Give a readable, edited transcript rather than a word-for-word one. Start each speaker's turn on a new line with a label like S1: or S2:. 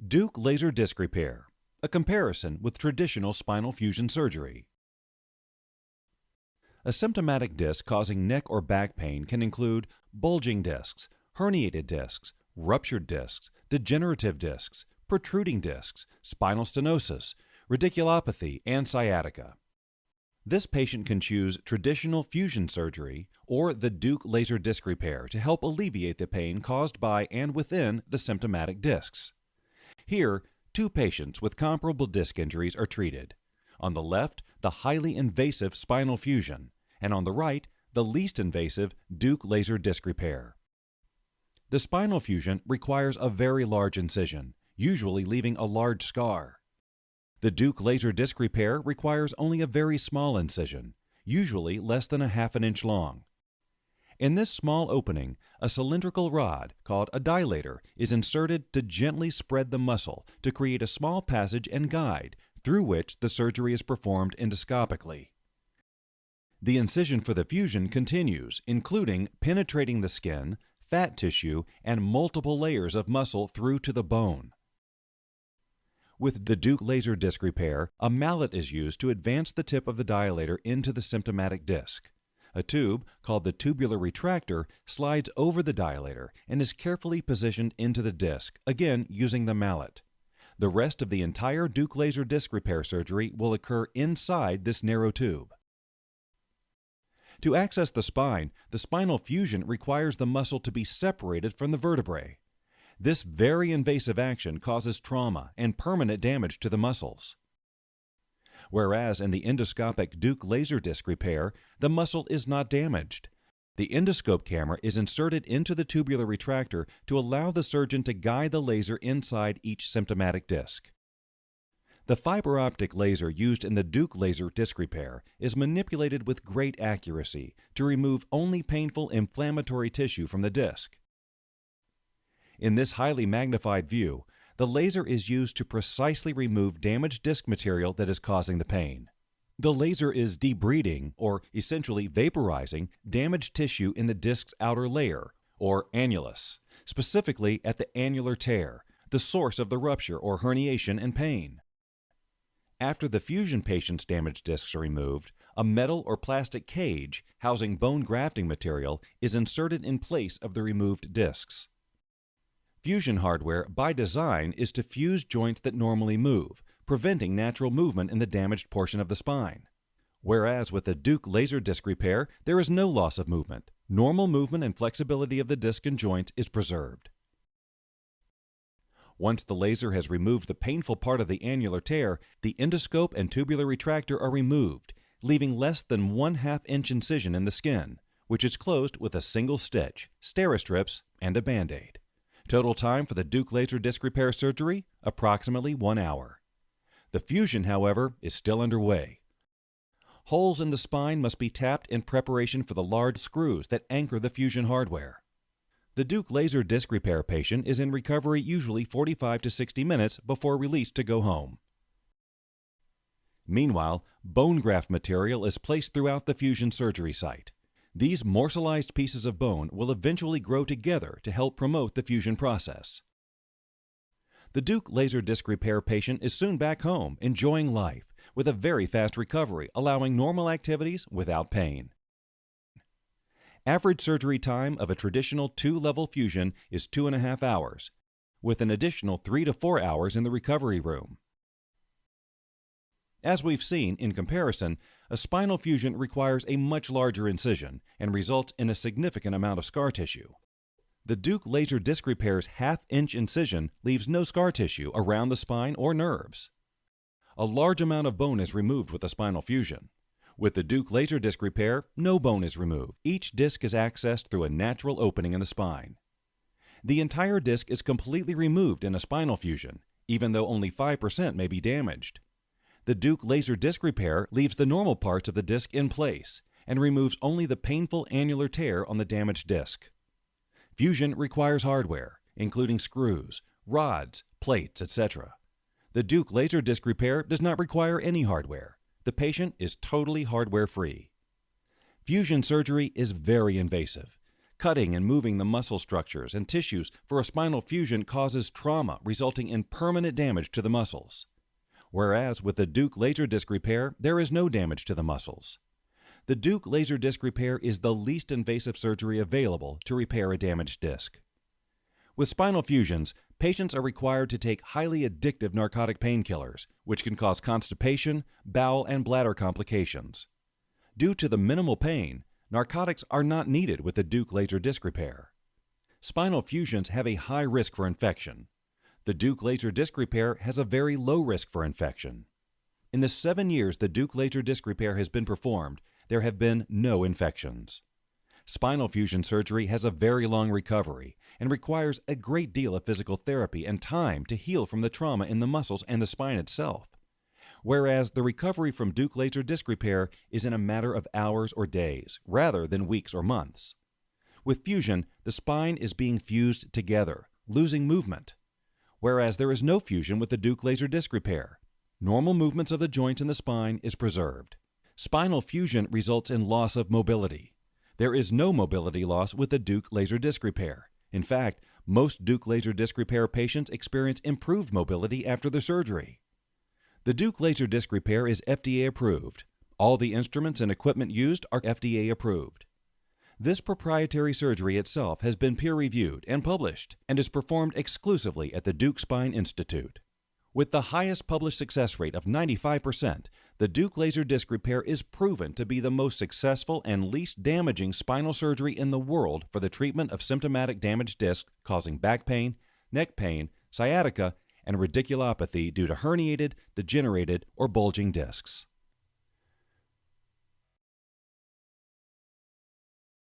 S1: Deuk laser disc repair, a comparison with traditional spinal fusion surgery. A symptomatic disc causing neck or back pain can include bulging discs, herniated discs, ruptured discs, degenerative discs, protruding discs, spinal stenosis, radiculopathy, and sciatica. This patient can choose traditional fusion surgery or the Deuk laser disc repair to help alleviate the pain caused by and within the symptomatic discs. Here, two patients with comparable disc injuries are treated. On the left, the highly invasive spinal fusion, and on the right, the least invasive Deuk laser disc repair. The spinal fusion requires a very large incision, usually leaving a large scar. The Deuk laser disc repair requires only a very small incision, usually less than a half an inch long. In this small opening, a cylindrical rod, called a dilator, is inserted to gently spread the muscle to create a small passage and guide through which the surgery is performed endoscopically. The incision for the fusion continues, including penetrating the skin, fat tissue, and multiple layers of muscle through to the bone. With the Deuk laser disc repair, a mallet is used to advance the tip of the dilator into the symptomatic disc. A tube, called the tubular retractor, slides over the dilator and is carefully positioned into the disc, again using the mallet. The rest of the entire Deuk laser disc repair surgery will occur inside this narrow tube. To access the spine, the spinal fusion requires the muscle to be separated from the vertebrae. This very invasive action causes trauma and permanent damage to the muscles. Whereas in the endoscopic Deuk laser disc repair, the muscle is not damaged. The endoscope camera is inserted into the tubular retractor to allow the surgeon to guide the laser inside each symptomatic disc. The fiber optic laser used in the Deuk laser disc repair is manipulated with great accuracy to remove only painful inflammatory tissue from the disc. In this highly magnified view, the laser is used to precisely remove damaged disc material that is causing the pain. The laser is debriding, or essentially vaporizing, damaged tissue in the disc's outer layer, or annulus, specifically at the annular tear, the source of the rupture or herniation and pain. After the fusion patient's damaged discs are removed, a metal or plastic cage housing bone grafting material is inserted in place of the removed discs. Fusion hardware, by design, is to fuse joints that normally move, preventing natural movement in the damaged portion of the spine. Whereas with the Deuk laser disc repair, there is no loss of movement. Normal movement and flexibility of the disc and joints is preserved. Once the laser has removed the painful part of the annular tear, the endoscope and tubular retractor are removed, leaving less than 1/2 inch incision in the skin, which is closed with a single stitch, Steri-strips, and a Band-Aid. Total time for the Deuk laser disc repair surgery, approximately 1 hour. The fusion, however, is still underway. Holes in the spine must be tapped in preparation for the large screws that anchor the fusion hardware. The Deuk laser disc repair patient is in recovery usually 45 to 60 minutes before release to go home. Meanwhile, bone graft material is placed throughout the fusion surgery site. These morselized pieces of bone will eventually grow together to help promote the fusion process. The Deuk laser disc repair patient is soon back home, enjoying life, with a very fast recovery, allowing normal activities without pain. Average surgery time of a traditional 2-level fusion is 2.5 hours, with an additional 3 to 4 hours in the recovery room. As we've seen, in comparison, a spinal fusion requires a much larger incision and results in a significant amount of scar tissue. The Deuk laser disc repair's 1/2 inch incision leaves no scar tissue around the spine or nerves. A large amount of bone is removed with a spinal fusion. With the Deuk laser disc repair, no bone is removed. Each disc is accessed through a natural opening in the spine. The entire disc is completely removed in a spinal fusion, even though only 5% may be damaged. The Deuk laser disc repair leaves the normal parts of the disc in place and removes only the painful annular tear on the damaged disc. Fusion requires hardware, including screws, rods, plates, etc. The Deuk laser disc repair does not require any hardware. The patient is totally hardware-free. Fusion surgery is very invasive. Cutting and moving the muscle structures and tissues for a spinal fusion causes trauma, resulting in permanent damage to the muscles. Whereas with the Deuk laser disc repair, there is no damage to the muscles. The Deuk laser disc repair is the least invasive surgery available to repair a damaged disc. With spinal fusions, patients are required to take highly addictive narcotic painkillers, which can cause constipation, bowel, and bladder complications. Due to the minimal pain, narcotics are not needed with the Deuk laser disc repair. Spinal fusions have a high risk for infection. The Deuk laser disc repair has a very low risk for infection. In the 7 years the Deuk laser disc repair has been performed, there have been no infections. Spinal fusion surgery has a very long recovery and requires a great deal of physical therapy and time to heal from the trauma in the muscles and the spine itself. Whereas the recovery from Deuk laser disc repair is in a matter of hours or days, rather than weeks or months. With fusion, the spine is being fused together, losing movement. Whereas there is no fusion with the Deuk laser disc repair. Normal movements of the joints in the spine is preserved. Spinal fusion results in loss of mobility. There is no mobility loss with the Deuk laser disc repair. In fact, most Deuk laser disc repair patients experience improved mobility after the surgery. The Deuk laser disc repair is FDA approved. All the instruments and equipment used are FDA approved. This proprietary surgery itself has been peer-reviewed and published and is performed exclusively at the Deuk Spine Institute. With the highest published success rate of 95%, the Deuk laser disc repair is proven to be the most successful and least damaging spinal surgery in the world for the treatment of symptomatic damaged discs causing back pain, neck pain, sciatica, and radiculopathy due to herniated, degenerated, or bulging discs.